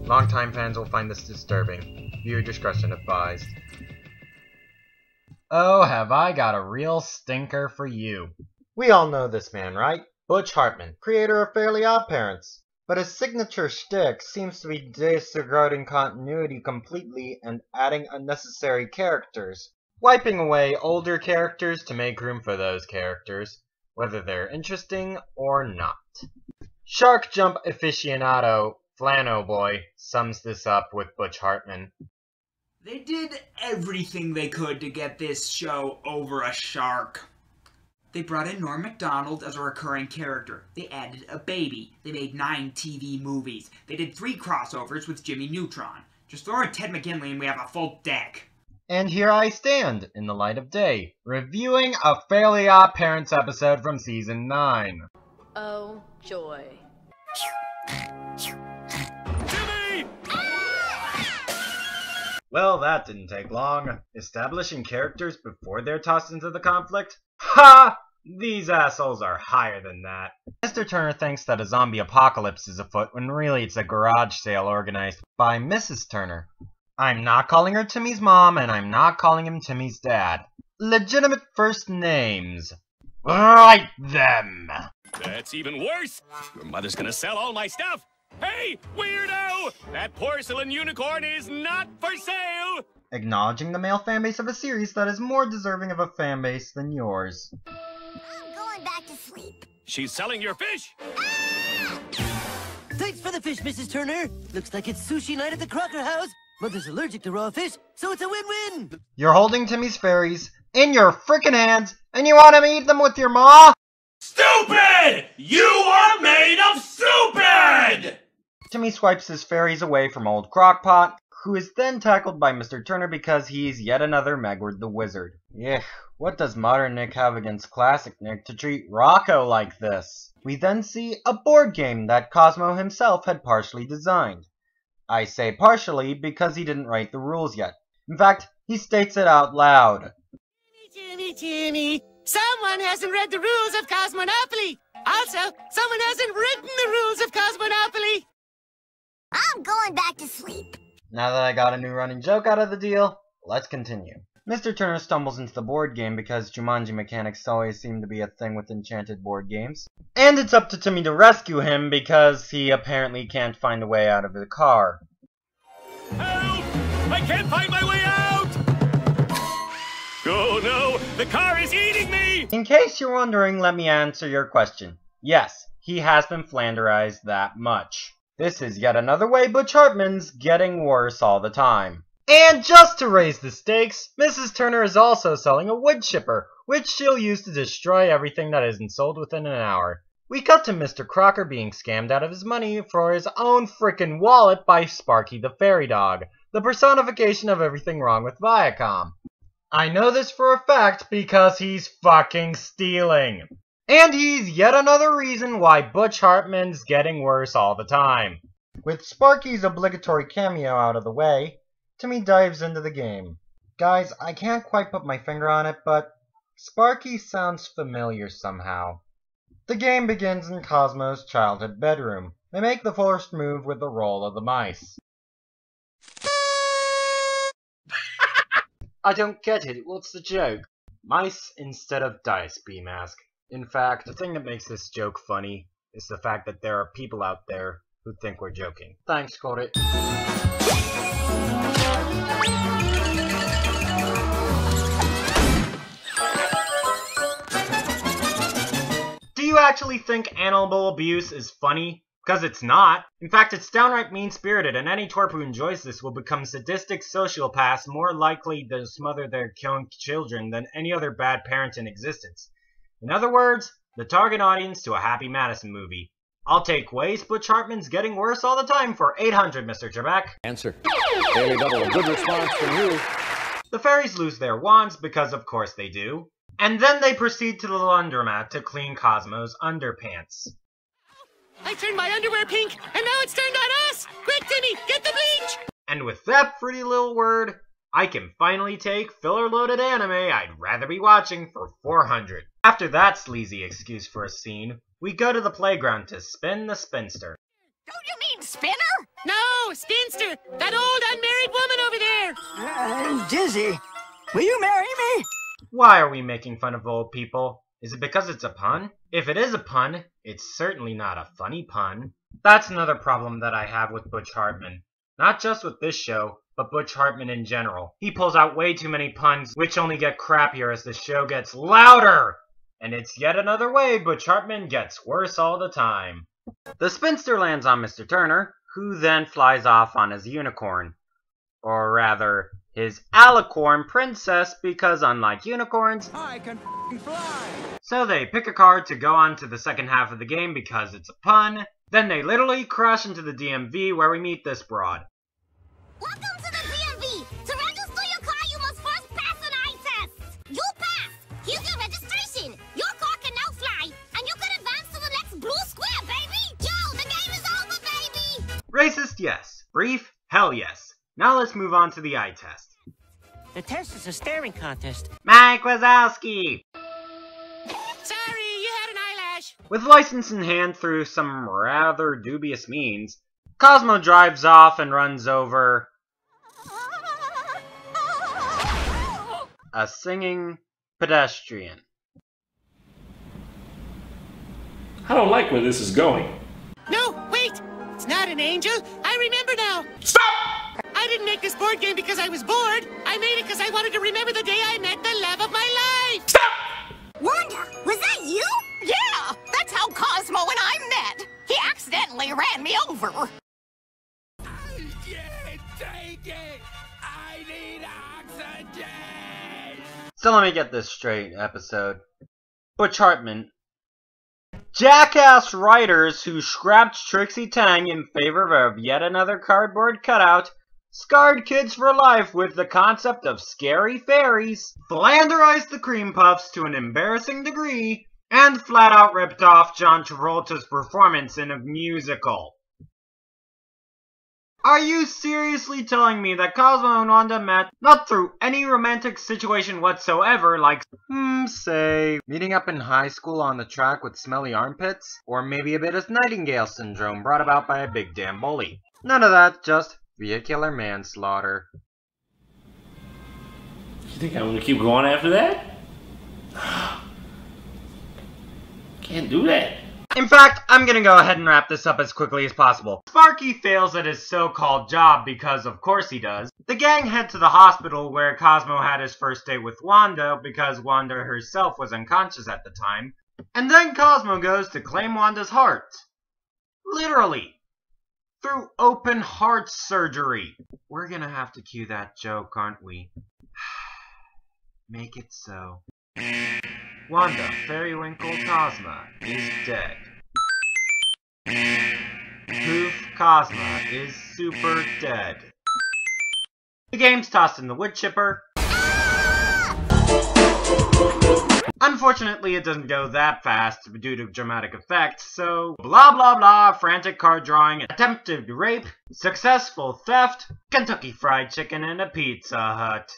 Longtime fans will find this disturbing. Viewer discretion advised. Oh, have I got a real stinker for you. We all know this man, right? Butch Hartman, creator of Fairly OddParents. But his signature shtick seems to be disregarding continuity completely and adding unnecessary characters. Wiping away older characters to make room for those characters, whether they're interesting or not. Shark Jump aficionado Flano Boy sums this up with Butch Hartman. They did everything they could to get this show over a shark. They brought in Norm Macdonald as a recurring character. They added a baby. They made 9 TV movies. They did 3 crossovers with Jimmy Neutron. Just throw in Ted McGinley and we have a full deck. And here I stand, in the light of day, reviewing a Fairly OddParents episode from Season 9. Oh, joy. Jimmy! Well, that didn't take long. Establishing characters before they're tossed into the conflict? Ha! These assholes are higher than that. Mr. Turner thinks that a zombie apocalypse is afoot when really it's a garage sale organized by Mrs. Turner. I'm not calling her Timmy's mom, and I'm not calling him Timmy's dad. Legitimate first names. Write them! That's even worse! Your mother's gonna sell all my stuff! Hey, weirdo! That porcelain unicorn is not for sale! Acknowledging the male fanbase of a series that is more deserving of a fanbase than yours. I'm going back to sleep. She's selling your fish! Ah! Thanks for the fish, Mrs. Turner. Looks like it's sushi night at the Crocker House. Mother's allergic to raw fish, so it's a win-win. You're holding Timmy's fairies in your frickin' hands, and you want him to eat them with your maw? Stupid! You are made of stupid! Timmy swipes his fairies away from old Crockpot, who is then tackled by Mr. Turner because he's yet another Megward the Wizard. Yuck, what does modern Nick have against classic Nick to treat Rocco like this? We then see a board game that Cosmo himself had partially designed. I say partially because he didn't write the rules yet. In fact, he states it out loud. Jimmy, someone hasn't read the rules of Cosmonopoly. Also, someone hasn't written the rules of Cosmonopoly. I'm going back to sleep. Now that I got a new running joke out of the deal, let's continue. Mr. Turner stumbles into the board game because Jumanji mechanics always seem to be a thing with enchanted board games. And it's up to Timmy to rescue him because he apparently can't find a way out of the car. Help! I can't find my way out! Oh no! The car is eating me! In case you're wondering, let me answer your question. Yes, he has been flanderized that much. This is yet another way Butch Hartman's getting worse all the time. And just to raise the stakes, Mrs. Turner is also selling a wood chipper, which she'll use to destroy everything that isn't sold within an hour. We cut to Mr. Crocker being scammed out of his money for his own frickin' wallet by Sparky the fairy dog, the personification of everything wrong with Viacom. I know this for a fact because he's fucking stealing. And he's yet another reason why Butch Hartman's getting worse all the time. With Sparky's obligatory cameo out of the way, Timmy dives into the game. Guys, I can't quite put my finger on it, but Sparky sounds familiar somehow. The game begins in Cosmo's childhood bedroom. They make the first move with the roll of the mice. I don't get it. What's the joke? Mice instead of dice, B-Mask. In fact, the thing that makes this joke funny is the fact that there are people out there who think we're joking. Thanks, Corey. Do you actually think animal abuse is funny? Because it's not. In fact, it's downright mean-spirited, and any twerp who enjoys this will become sadistic sociopaths more likely to smother their young children than any other bad parent in existence. In other words, the target audience to a Happy Madison movie. I'll take waste Butch Hartman's getting worse all the time for 800, Mr. Trebek. Answer. Daily double. A good response from you. The fairies lose their wands because of course they do. And then they proceed to the laundromat to clean Cosmo's underpants. I turned my underwear pink, and now it's turned on us! Quick, Timmy, get the bleach! And with that pretty little word, I can finally take filler-loaded anime I'd rather be watching for 400. After that sleazy excuse for a scene, we go to the playground to spin the spinster. Don't you mean Spinner? No, Spinster! That old unmarried woman over there! Dizzy, will you marry me? Why are we making fun of old people? Is it because it's a pun? If it is a pun, it's certainly not a funny pun. That's another problem that I have with Butch Hartman. Not just with this show, but Butch Hartman in general. He pulls out way too many puns, which only get crappier as the show gets louder! And it's yet another way Butch Hartman gets worse all the time. The spinster lands on Mr. Turner, who then flies off on his unicorn. Or rather, his alicorn princess, because unlike unicorns, I can fly. so they pick a card to go on to the second half of the game because it's a pun. Then they literally crash into the DMV where we meet this broad. Welcome to the DMV. To register your car, you must first pass an eye test. You pass. Here's your registration. Your car can now fly, and you can advance to the next blue square, baby. Joe, the game is over, baby. Racist, yes. Brief, hell yes. Now let's move on to the eye test. The test is a staring contest. Mike Wazowski! Sorry, you had an eyelash. With license in hand through some rather dubious means, Cosmo drives off and runs over a singing pedestrian. I don't like where this is going. No, wait! It's not an angel. I remember now. Stop! I didn't make this board game because I was bored. I made it because I wanted to remember the day I met the love of my life. Stop! Wanda, was that you? Yeah, that's how Cosmo and I met. He accidentally ran me over. I can't take it! I need oxygen! So let me get this straight, episode. Butch Hartman. Jackass writers who scrapped Trixie Tang in favor of yet another cardboard cutout scarred kids for life with the concept of scary fairies, flanderized the cream puffs to an embarrassing degree, and flat out ripped off John Travolta's performance in a musical. Are you seriously telling me that Cosmo and Wanda met not through any romantic situation whatsoever, like, say, meeting up in high school on the track with smelly armpits? Or maybe a bit of Nightingale syndrome brought about by a big damn bully? None of that, just vehicular manslaughter. You think I'm gonna keep going after that? Can't do that. In fact, I'm gonna go ahead and wrap this up as quickly as possible. Sparky fails at his so-called job because of course he does. The gang head to the hospital where Cosmo had his first date with Wanda because Wanda herself was unconscious at the time. And then Cosmo goes to claim Wanda's heart. Literally. Through open heart surgery. We're gonna have to cue that joke, aren't we? Make it so. Wanda, Periwinkle, Cosma is dead. Poof, Cosma is super dead. The game's tossed in the wood chipper. Unfortunately, it doesn't go that fast due to dramatic effects, so blah blah blah, frantic card drawing, attempted rape, successful theft, Kentucky Fried Chicken, and a Pizza Hut.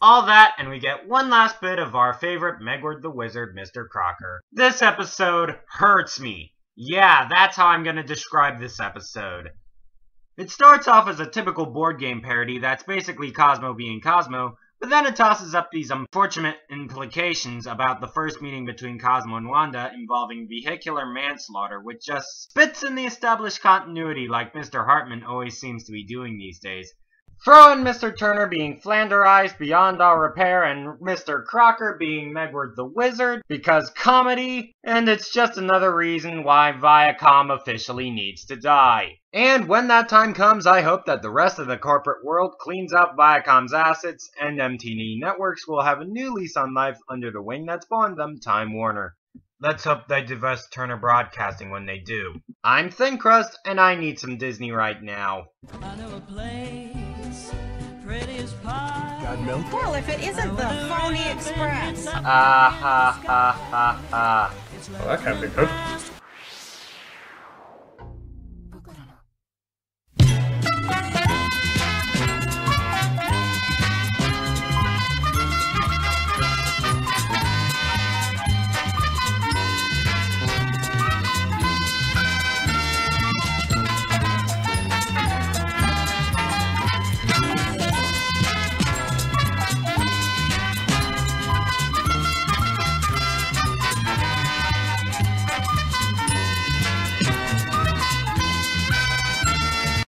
All that, and we get one last bit of our favorite Megward the Wizard, Mr. Crocker. This episode hurts me. Yeah, that's how I'm gonna describe this episode. It starts off as a typical board game parody that's basically Cosmo being Cosmo, but then it tosses up these unfortunate implications about the first meeting between Cosmo and Wanda involving vehicular manslaughter, which just spits in the established continuity like Mr. Hartman always seems to be doing these days. Throw in Mr. Turner being flanderized beyond all repair and Mr. Crocker being Megward the Wizard because comedy, and it's just another reason why Viacom officially needs to die. And when that time comes, I hope that the rest of the corporate world cleans up Viacom's assets and MTV Networks will have a new lease on life under the wing that spawned them, Time Warner. Let's hope they divest Turner Broadcasting when they do. I'm Thin Crust, and I need some Disney right now. I know a place, pretty as pie. Got milk? Well, if it isn't the Phony Express. Ah ha ha ha ha. Well, that can't be good.